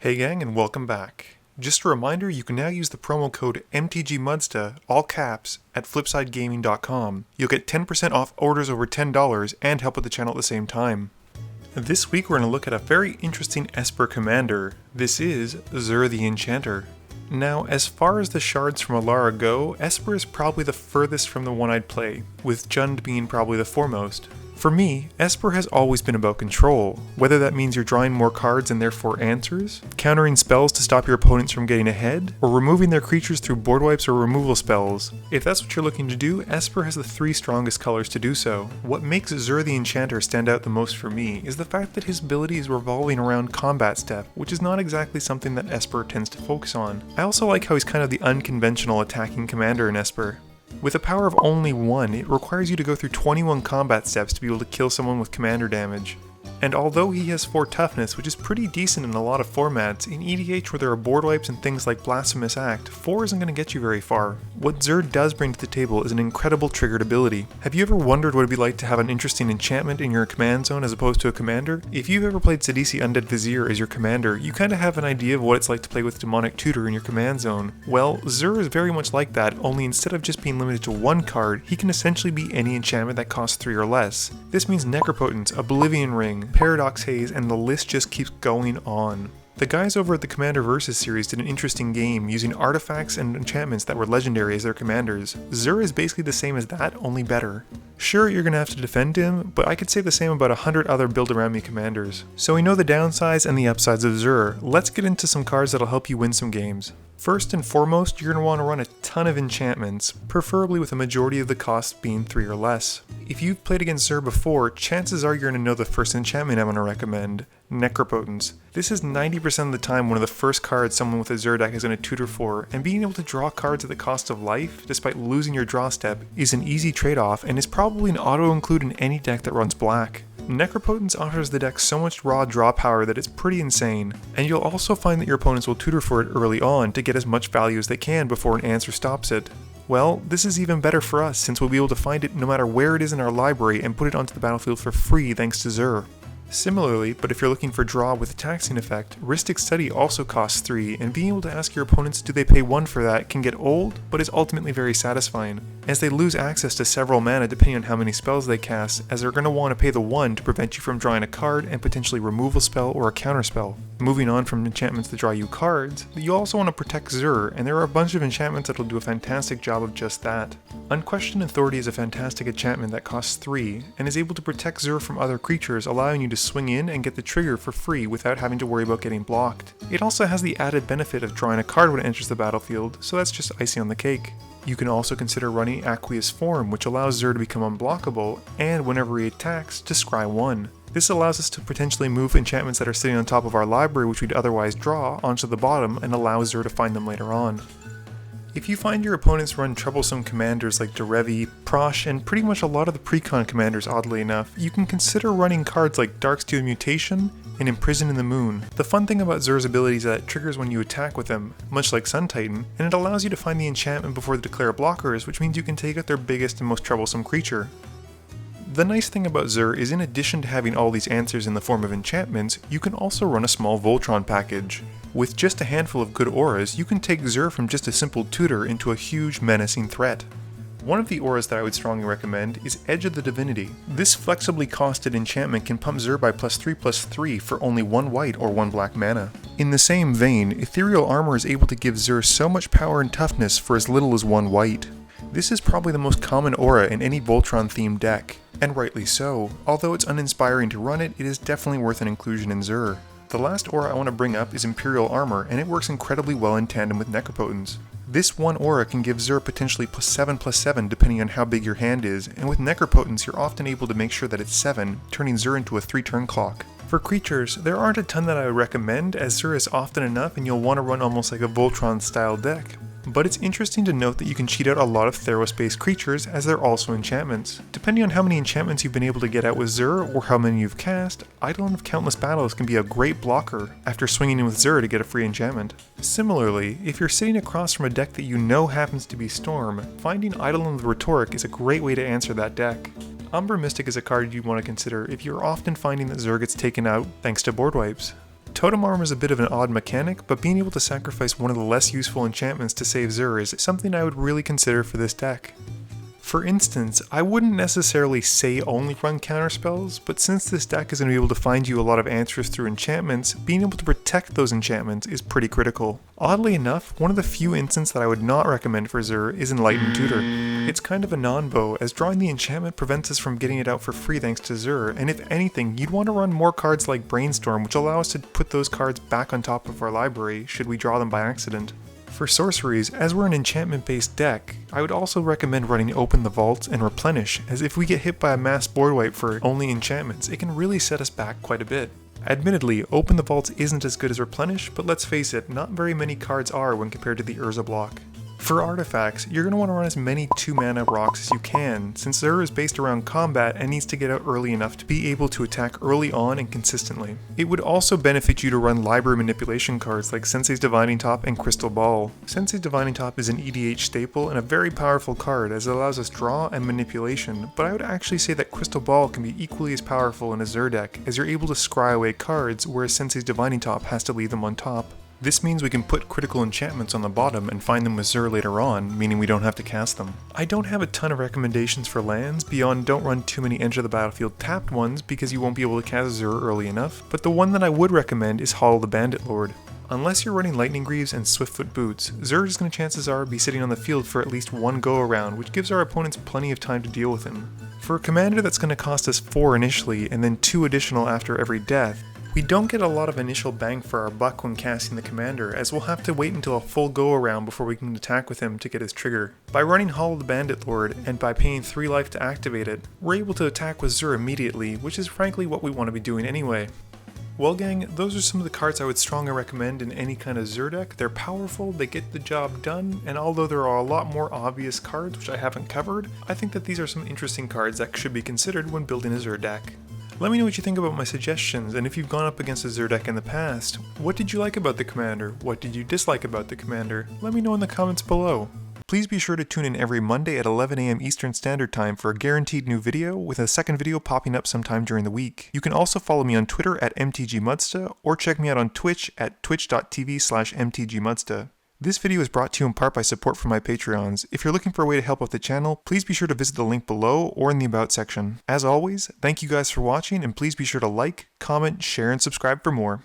Hey gang, and welcome back. Just a reminder, you can now use the promo code MTGMudsta, all caps, at flipsidegaming.com. You'll get 10% off orders over $10 and help with the channel at the same time. This week we're going to look at a very interesting Esper Commander. This is Zur the Enchanter. Now, as far as the shards from Alara go, Esper is probably the furthest from the one I'd play, with Jund being probably the foremost. For me, Esper has always been about control, whether that means you're drawing more cards and therefore answers, countering spells to stop your opponents from getting ahead, or removing their creatures through board wipes or removal spells. If that's what you're looking to do, Esper has the three strongest colors to do so. What makes Zur the Enchanter stand out the most for me is the fact that his ability is revolving around combat step, which is not exactly something that Esper tends to focus on. I also like how he's kind of the unconventional attacking commander in Esper. With a power of only 1, it requires you to go through 21 combat steps to be able to kill someone with commander damage. And although he has 4 toughness, which is pretty decent in a lot of formats, in EDH where there are board wipes and things like Blasphemous Act, 4 isn't going to get you very far. What Zur does bring to the table is an incredible triggered ability. Have you ever wondered what it'd be like to have an interesting enchantment in your command zone as opposed to a commander? If you've ever played Sidisi Undead Vizier as your commander, you kinda have an idea of what it's like to play with Demonic Tutor in your command zone. Well, Zur is very much like that, only instead of just being limited to 1 card, he can essentially be any enchantment that costs 3 or less. This means Necropotence, Oblivion Ring, Paradox Haze, and the list just keeps going on. The guys over at the Commander Versus series did an interesting game using artifacts and enchantments that were legendary as their commanders. Zur is basically the same as that, only better. Sure, you're gonna have to defend him, but I could say the same about 100 other build around me commanders. So we know the downsides and the upsides of Zur. Let's get into some cards that'll help you win some games. First and foremost, you're going to want to run a ton of enchantments, preferably with a majority of the costs being 3 or less. If you've played against Zur before, chances are you're going to know the first enchantment I'm going to recommend, Necropotence. This is 90% of the time one of the first cards someone with a Zur deck is going to tutor for, and being able to draw cards at the cost of life, despite losing your draw step, is an easy trade-off and is probably an auto-include in any deck that runs black. Necropotence offers the deck so much raw draw power that it's pretty insane, and you'll also find that your opponents will tutor for it early on to get as much value as they can before an answer stops it. Well, this is even better for us since we'll be able to find it no matter where it is in our library and put it onto the battlefield for free thanks to Zur. Similarly, but if you're looking for draw with a taxing effect, Rhystic Study also costs 3, and being able to ask your opponents do they pay 1 for that can get old, but is ultimately very satisfying, as they lose access to several mana depending on how many spells they cast, as they're going to want to pay the 1 to prevent you from drawing a card and potentially remove a spell or a counter spell. Moving on from enchantments that draw you cards, you also want to protect Zur, and there are a bunch of enchantments that'll do a fantastic job of just that. Unquestioned Authority is a fantastic enchantment that costs 3, and is able to protect Zur from other creatures, allowing you to swing in and get the trigger for free without having to worry about getting blocked. It also has the added benefit of drawing a card when it enters the battlefield, so that's just icing on the cake. You can also consider running Aqueous Form, which allows Zur to become unblockable, and whenever he attacks, to scry 1. This allows us to potentially move enchantments that are sitting on top of our library which we'd otherwise draw onto the bottom and allow Zur to find them later on. If you find your opponents run troublesome commanders like Derevi, Prosh, and pretty much a lot of the precon commanders oddly enough, you can consider running cards like Darksteel Mutation and Imprison in the Moon. The fun thing about Zur's ability is that it triggers when you attack with him, much like Sun Titan, and it allows you to find the enchantment before they declare blockers, which means you can take out their biggest and most troublesome creature. The nice thing about Zur is in addition to having all these answers in the form of enchantments, you can also run a small Voltron package. With just a handful of good auras, you can take Zur from just a simple tutor into a huge menacing threat. One of the auras that I would strongly recommend is Edge of the Divinity. This flexibly costed enchantment can pump Zur by +3/+3 for only 1 white or 1 black mana. In the same vein, Ethereal Armor is able to give Zur so much power and toughness for as little as 1 white. This is probably the most common aura in any Voltron-themed deck, and rightly so. Although it's uninspiring to run it, it is definitely worth an inclusion in Zur. The last aura I want to bring up is Imperial Armor, and it works incredibly well in tandem with Necropotence. This one aura can give Zur potentially +7/+7 depending on how big your hand is, and with Necropotence you're often able to make sure that it's 7, turning Zur into a 3-turn clock. For creatures, there aren't a ton that I would recommend, as Zur is often enough and you'll want to run almost like a Voltron style deck. But it's interesting to note that you can cheat out a lot of Theros-based creatures as they're also enchantments. Depending on how many enchantments you've been able to get out with Zur or how many you've cast, Eidolon of Countless Battles can be a great blocker after swinging in with Zur to get a free enchantment. Similarly, if you're sitting across from a deck that you know happens to be Storm, finding Eidolon of Rhetoric is a great way to answer that deck. Umbra Mystic is a card you'd want to consider if you're often finding that Zur gets taken out thanks to board wipes. Totem Armor is a bit of an odd mechanic, but being able to sacrifice one of the less useful enchantments to save Zur is something I would really consider for this deck. For instance, I wouldn't necessarily say only run counterspells, but since this deck is going to be able to find you a lot of answers through enchantments, being able to protect those enchantments is pretty critical. Oddly enough, one of the few instances that I would not recommend for Zur is Enlightened Tutor. It's kind of a non-bow, as drawing the enchantment prevents us from getting it out for free thanks to Zur, and if anything, you'd want to run more cards like Brainstorm, which allow us to put those cards back on top of our library should we draw them by accident. For sorceries, as we're an enchantment-based deck, I would also recommend running Open the Vaults and Replenish, as if we get hit by a mass board wipe for only enchantments, it can really set us back quite a bit. Admittedly, Open the Vaults isn't as good as Replenish, but let's face it, not very many cards are when compared to the Urza block. For artifacts, you're going to want to run as many 2-mana rocks as you can, since Zur is based around combat and needs to get out early enough to be able to attack early on and consistently. It would also benefit you to run library manipulation cards like Sensei's Divining Top and Crystal Ball. Sensei's Divining Top is an EDH staple and a very powerful card as it allows us draw and manipulation, but I would actually say that Crystal Ball can be equally as powerful in a Zur deck, as you're able to scry away cards, whereas Sensei's Divining Top has to leave them on top. This means we can put critical enchantments on the bottom and find them with Zur later on, meaning we don't have to cast them. I don't have a ton of recommendations for lands beyond don't run too many enter the battlefield tapped ones because you won't be able to cast Zur early enough, but the one that I would recommend is Hollow the Bandit Lord. Unless you're running Lightning Greaves and Swiftfoot Boots, Zur is going to chances are be sitting on the field for at least one go around, which gives our opponents plenty of time to deal with him. For a commander that's going to cost us 4 initially and then 2 additional after every death, we don't get a lot of initial bang for our buck when casting the commander, as we'll have to wait until a full go around before we can attack with him to get his trigger. By running Hollow the Bandit Lord, and by paying 3 life to activate it, we're able to attack with Zur immediately, which is frankly what we want to be doing anyway. Well gang, those are some of the cards I would strongly recommend in any kind of Zur deck. They're powerful, they get the job done, and although there are a lot more obvious cards which I haven't covered, I think that these are some interesting cards that should be considered when building a Zur deck. Let me know what you think about my suggestions, and if you've gone up against a Zur deck in the past, what did you like about the commander? What did you dislike about the commander? Let me know in the comments below. Please be sure to tune in every Monday at 11 AM Eastern Standard Time for a guaranteed new video, with a second video popping up sometime during the week. You can also follow me on Twitter at MTGMudsta, or check me out on Twitch at twitch.tv/MTGMudsta. This video is brought to you in part by support from my Patreons. If you're looking for a way to help out the channel, please be sure to visit the link below or in the About section. As always, thank you guys for watching, and please be sure to like, comment, share, and subscribe for more.